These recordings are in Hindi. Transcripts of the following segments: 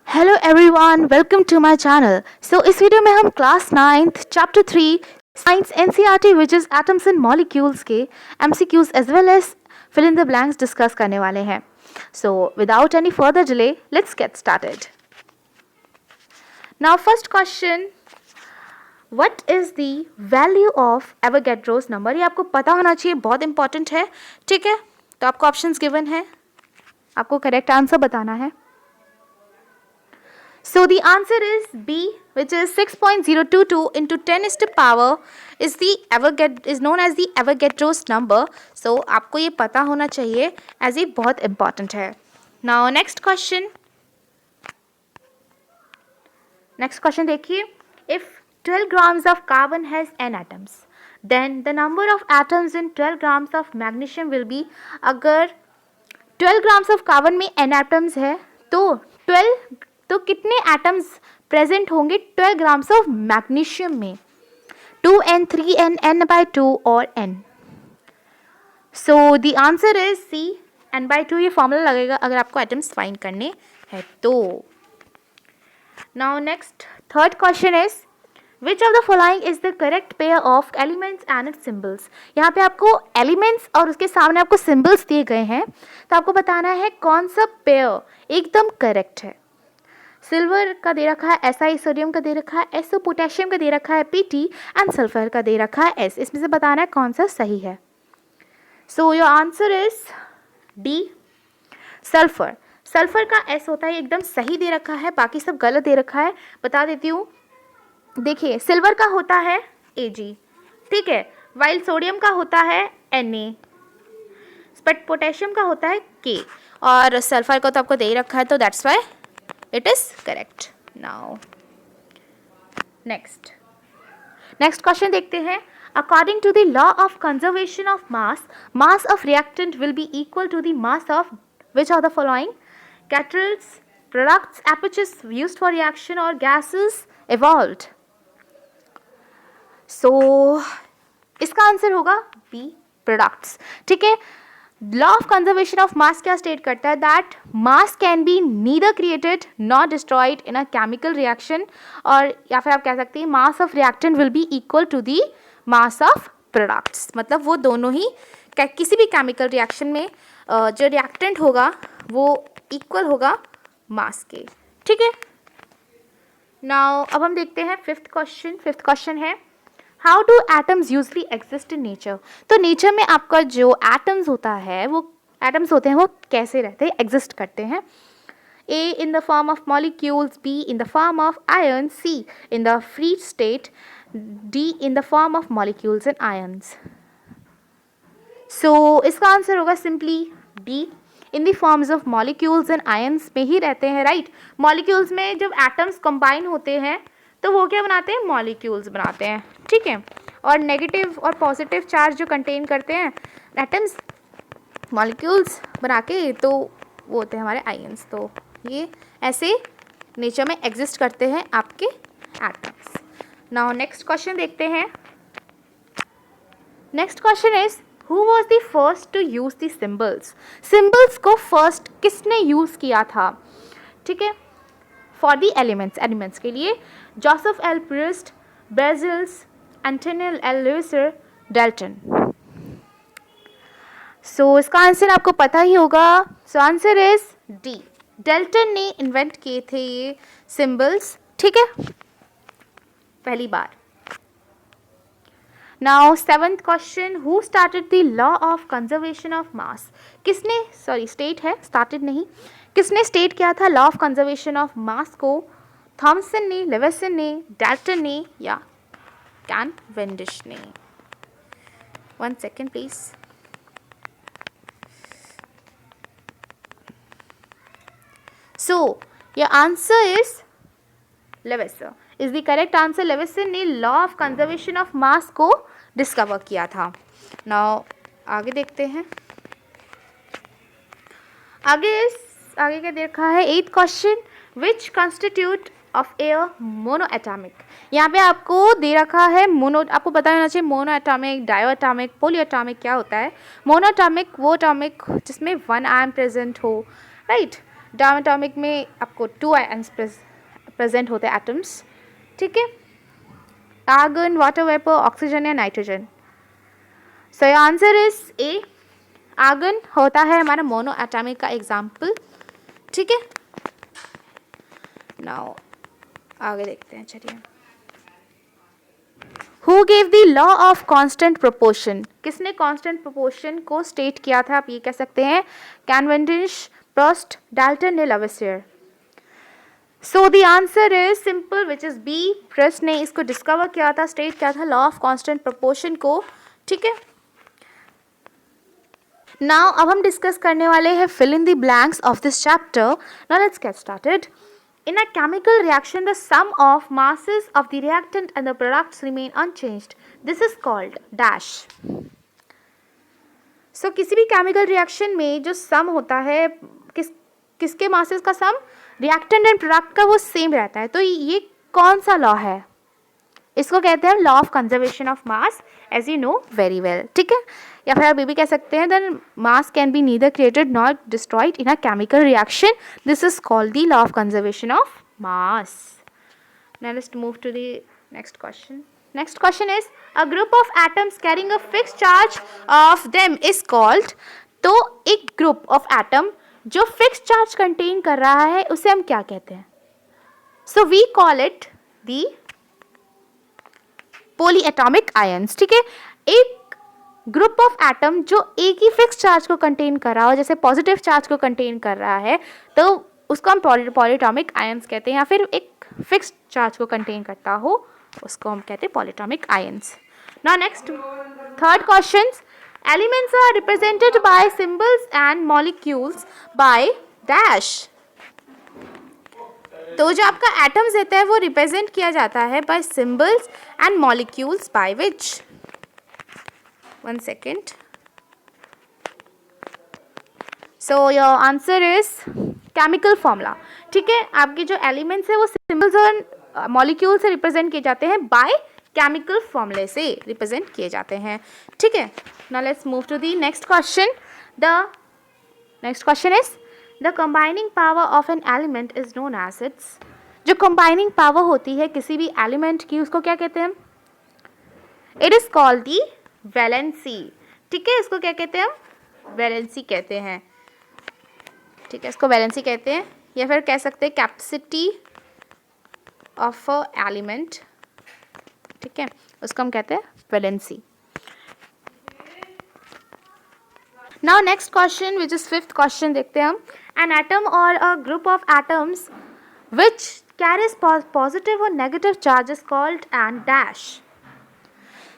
Hello everyone, welcome to my channel. इस वीडियो में हम class 9th chapter 3 science NCERT which is atoms and molecules के MCQs as well as fill in the blanks discuss करने वाले हैं। Without any further delay, let's get started. Now first question, what is the value of Avogadro's number? ये आपको पता होना चाहिए, बहुत इंपॉर्टेंट है। ठीक है, तो आपको ऑप्शंस गिवन है, आपको करेक्ट आंसर बताना है। So the answer is B, which is 6.022 into 10 is to power is known as the Avogadro's number. So आपको ये पता होना चाहिए as ये बहुत important है। Now next question देखिए, if 12 grams of carbon has n atoms, then the number of atoms in 12 grams of magnesium will be। अगर 12 grams of carbon में n atoms है तो कितने एटम्स प्रेजेंट होंगे 12 ग्राम्स ऑफ मैग्नीशियम में? 2n, 3n, n/2 और n। So the answer is C, n/2 ये फॉर्मूला लगेगा अगर आपको एटम्स फाइंड करने हैं तो। Now next third question is which of the following is the correct pair of elements and it's symbols? यहाँ पे आपको एलिमेंट्स और उसके सामने आपको सिंबल्स दिए गए हैं, तो आपको बताना है कौन सा पेयर एकदम करेक्ट है। सिल्वर का दे रखा है Si, सोडियम का दे रखा है So, पोटेशियम का दे रखा है Pt एंड सल्फर का दे रखा है S। इसमें से बताना है कौन सा सही है। सो your answer is D, sulphur. Sulphur का S होता है, एकदम सही दे रखा है, बाकी सब गलत दे रखा है। बता देती हूँ, देखिए सिल्वर का होता है Ag, ठीक है, वाइल सोडियम का होता है Na, बट पोटेशियम का होता है K, और सल्फर का तो आपको दे ही रखा है, तो that's why it is correct. Now next question देखते हैं। According to the law of conservation of mass of reactant will be equal to the mass of which of the following? Catalysts, products, apertures used for reaction or gases evolved. So इसका आंसर होगा B, products। ठीक है, law of conservation of mass क्या स्टेट करता है? That mass can be neither created not destroyed in a chemical reaction, और या फिर आप कह सकते हैं mass of reactant will be equal to the mass of products. मतलब वो दोनों ही किसी भी केमिकल रिएक्शन में जो रिएक्टेंट होगा वो इक्वल होगा मास के। ठीक है, नाउ अब हम देखते हैं फिफ्थ क्वेश्चन है, how do atoms usually exist in nature? तो नेचर में आपका जो एटम्स होते हैं वो कैसे रहते हैं, एग्जिस्ट करते हैं? A in the form of molecules, B in the form of ions, C in the free state, D in the form of molecules and ions. So इसका आंसर होगा simply D, in the forms of molecules and ions में ही रहते हैं, राइट? मॉलिक्यूल्स में जब एटम्स कंबाइन होते हैं तो वो क्या बनाते हैं? मॉलिक्यूल्स बनाते हैं। ठीक है, और नेगेटिव और पॉजिटिव चार्ज जो कंटेन करते हैं एटम्स, मॉलिक्यूल्स बना के, तो वो होते हैं हमारे आयंस। तो ये ऐसे नेचर में एग्जिस्ट करते हैं आपके एटम्स। नाउ नेक्स्ट क्वेश्चन देखते हैं। Next question is who was the first to use the symbols? Symbols को फर्स्ट किसने यूज किया था? ठीक है, फॉर द एलिमेंट्स के लिए Joseph L Priest, Berzelius, Antoine L Lavoisier, Dalton. So इसका आंसर आपको पता ही होगा। So answer is D, Dalton ने इन्वेंट किए थे ये सिंबल्स। ठीक है, पहली बार। Now seventh question, who started the law of conservation of मास? किसने, स्टेट है, स्टार्टेड नहीं, किसने स्टेट किया था law of conservation of mass को? थॉमसन ने, लेविसन ने, डाल्टन ने या कैनवेंडिश ने? 1 second please. So your answer is Lavoisier is the correct answer. Lavoisier ने law of conservation of mass को डिस्कवर किया था। नाउ आगे देखते हैं, आगे क्या देखा है? 8th question, which constitute of air mono atomic? यहाँ पे आपको दे रखा है मोनो, आपको पता होना चाहिए मोनो एटॉमिक, डायो एटॉमिक, पोली एटॉमिक क्या होता है। मोनो एटॉमिक वो एटॉमिक जिसमें 1 आयन प्रेजेंट हो, राइट? डायटोमिक में आपको 2 आयन्स प्रेजेंट होते हैं एटम्स, ठीक है, आर्गन, वाटर वेपर, ऑक्सीजन या nitrogen. So your answer is A, argon होता है हमारा मोनो एटॉमिक का एग्जाम्पल, ठीक है। नाउ आगे देखते हैं, चलिए। Who gave the law of constant proportion, किसने कांस्टेंट प्रोपोर्शन को स्टेट किया था, आप ये कह सकते हैं कैनवेंडिश, प्रोस्ट, डाल्टन या Lavoisier. So the answer is simple which is B, Proust ने इसको डिस्कवर किया था, स्टेट किया था लॉ ऑफ कांस्टेंट प्रोपोर्शन को, ठीक है। नाउ अब हम डिस्कस करने वाले हैं fill in the blanks of this chapter. Now let's get started. In a chemical reaction, the sum of masses of the reactant and the products remain unchanged. This is called dash. So किसी भी chemical reaction में जो sum होता है, किसके masses का sum, reactant and product का वो same रहता है। तो ये कौन सा law है? इसको कहते हैं law of conservation of mass, as you know very well, ठीक है। या फिर आप ये भी कह सकते हैं then mass can be neither created nor destroyed in a chemical reaction. This is called the law of conservation of mass. Now let's move to the next question. Next question is a group of atoms carrying a fixed charge of them is called. तो एक group of atom जो fixed charge contain कर रहा है उसे हम क्या कहते हैं? So we call it the polyatomic ions, ठीक है। एक ग्रुप ऑफ एटम जो एक ही फिक्स चार्ज को कंटेन कर रहा हो, जैसे पॉजिटिव चार्ज को कंटेन कर रहा है, तो उसको हम पॉलीएटॉमिक आयंस कहते हैं, या फिर एक फिक्स चार्ज को कंटेन करता हो उसको हम कहते हैं polyatomic ions. Now next third question, elements are represented by symbols and molecules by dash. तो जो आपका एटम्स रहता है वो रिप्रेजेंट किया जाता है by symbols and molecules by which, 1 second. So your answer is chemical formula, ठीक है। आपके जो एलिमेंट्स है वो सिंबल्स और मॉलिक्यूल से रिप्रेजेंट किए जाते हैं, बाय केमिकल फॉर्मूले से रिप्रेजेंट किए जाते हैं, ठीक है। Now let's move to the next question. The next question is the combining power of an element is known as its. जो कंबाइनिंग पावर होती है किसी भी एलिमेंट की उसको क्या कहते हैं? It is called the valency, ठीक है। इसको क्या कहते हैं हम? वैलेंसी कहते हैं, ठीक है। इसको वैलेंसी कहते हैं, या फिर कह सकते हैं कैपेसिटी ऑफ अ एलिमेंट, ठीक है, उसको हम कहते हैं valency. Now next question which is fifth question देखते हैं हम। एन एटम और a group of atoms which carries positive और negative charge is called an dash.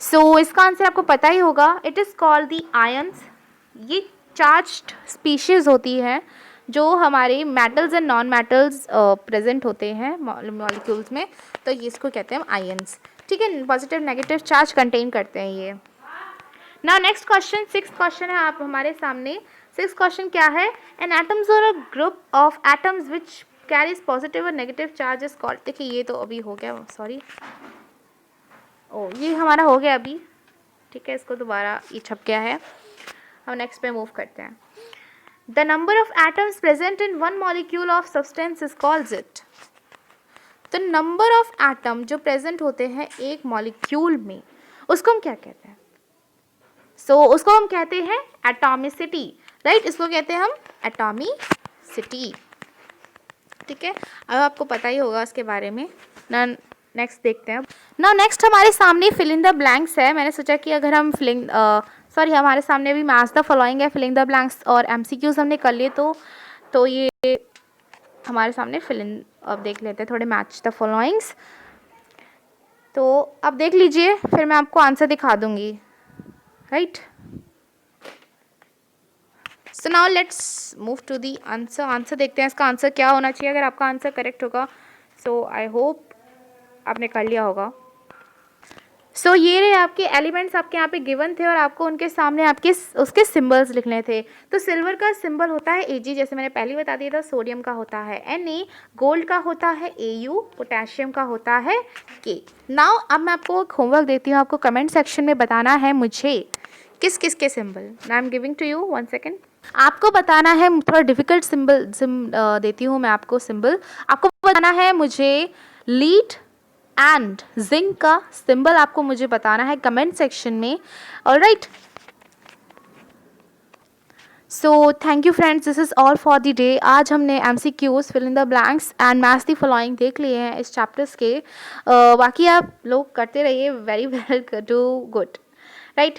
So इसका आंसर आपको पता ही होगा, it is called the ions. ये चार्ज्ड स्पीशीज़ होती है जो हमारे metals and non metals present होते हैं मॉलिक्यूल्स में, तो ये इसको कहते हैं हम आयंस, ठीक है। पॉजिटिव नेगेटिव चार्ज कंटेन करते हैं ये। Now next question, sixth question है आप हमारे सामने। सिक्स्थ क्वेश्चन क्या है? एन एटम्स और a group of atoms which carries positive और नेगेटिव चार्ज इज कॉल्ड। देखिए ये तो अभी हो गया, सॉरी, ये हमारा हो गया अभी, ठीक है। इसको दोबारा ये छप गया है, हम नेक्स्ट पे मूव करते हैं। The number of atoms present in one molecule of substance is called it. तो नंबर ऑफ एटम जो प्रेजेंट होते हैं एक मॉलिक्यूल में उसको हम क्या कहते हैं? सो उसको हम कहते हैं एटॉमिसिटी, राइट। इसको कहते हैं हम एटॉमिसिटी, ठीक है। अब आपको पता ही होगा इसके बारे में। नेक्स्ट देखते हैं। नाउ नेक्स्ट हमारे सामने फिल इन द ब्लैंक्स है। मैंने सोचा कि अगर हम हमारे सामने अभी मैच द फॉलोइंग है, फिलिंग द ब्लैंक्स और एमसीक्यूज हमने कर लिए, तो ये हमारे सामने फिल इन, अब देख लेते हैं थोड़े मैच द फॉलोइंग्स। तो अब देख लीजिए, फिर मैं आपको आंसर दिखा दूंगी, right. So now let's move to the answer. Answer देखते हैं इसका आंसर क्या होना चाहिए। अगर आपका आंसर करेक्ट होगा, सो आई होप आपने कर लिया होगा। सो ये रहे आपके एलिमेंट्स, आपके यहाँ पे गिवन थे और आपको उनके सामने आपके उसके सिंबल्स लिखने थे। तो सिल्वर का सिंबल होता है Ag, जैसे मैंने पहले बता दिया था। सोडियम का होता है Na, गोल्ड का होता है Au, पोटेशियम का होता है K। नाउ अब मैं आपको एक होमवर्क देती हूँ, आपको कमेंट सेक्शन में बताना है मुझे किस किस के symbol. Now I am giving to you 1 second. आपको बताना है, थोड़ा डिफिकल्ट सिंबल देती हूँ मैं आपको सिंबल। आपको बताना है मुझे लीड एंड जिंक का सिंबल आपको मुझे बताना है कमेंट सेक्शन में। Alright, so thank you friends, this is all for the day. आज हमने MCQs fill in the blanks and maths the following देख लिए हैं इस चैप्टर्स के। बाकी आप लोग करते रहिए, very well, do good, right.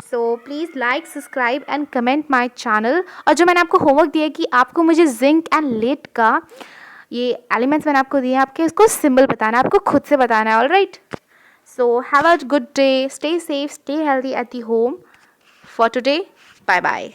So please like, subscribe and comment my channel. और जो मैंने आपको होमवर्क दिया है कि आपको मुझे जिंक एंड लेड का ये एलिमेंट्स मैंने आपको दिए हैं, आपके इसको सिंबल बताना है, आपको खुद से बताना है। All right, so have a good day, stay safe, stay healthy at the home. For today, bye bye.